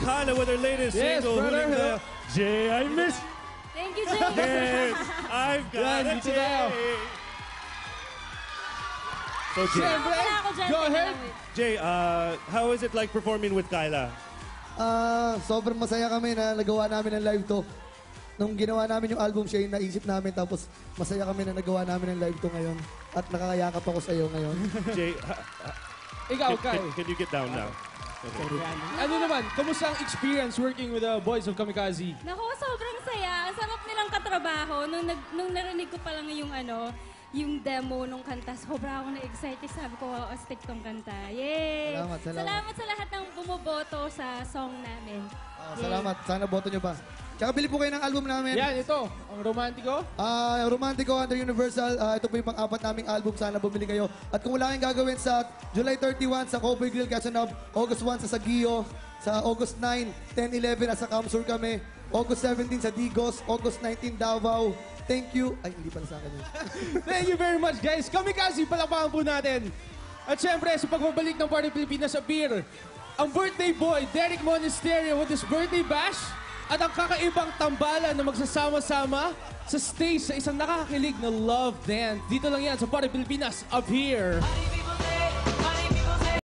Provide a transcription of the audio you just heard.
Kyla with her latest Yes, single. brother. Huling na. Jay, I miss Thank you, Jay. Yes, I've got Yan, a dito tayo. Jay. So, Jay, Siyempre, Wala ako dyan. go Teka ahead. lang, wait. Jay, how is it like performing with Kyla? Sobrang masaya kami na nagawa namin ang live to. Nung ginawa namin yung album, siya yung naisip namin. Tapos masaya kami na nagawa namin ang live to ngayon. At nakakayakap ako sa iyo ngayon. Jay, Ikaw, Kai. can you get down now? Ano naman, kamusta ang experience working with the boys of Kamikaze? Naku, sobrang saya. Ang sarap nilang katrabaho. Nung narinig ko pa lang yung demo nung kanta, sobra ako na-excited. Sabi ko, wow, astig tong kanta. Yay! Salamat. Salamat sa lahat ng bumoboto sa song namin. Salamat. Sana boto nyo pa. Tsaka bili po kayo ng album namin. Yan, ito, ang romantiko. Romantico under Universal. Ito po yung pang-apat naming album. Sana bumili kayo. At kung wala kayong gagawin sa July 31 sa Cowboy Grill, Quezon, August 1 sa Saguio, sa August 9, 10, 11 nasa Camsur kami, August 17 sa Digos, August 19 Davao. Thank you. Ay, hindi pala sa akin yun. Thank you very much, guys. Kamikaze, palakpakan po natin. At syempre, sa pagbabalik ng Party Pilipinas appear, ang birthday boy, Derek Monasterio with his birthday bash, at ang kakaibang tambalan na magsasama-sama sa stage sa isang nakakakilig na love dance. Dito lang yan sa Party Pilipinas up here.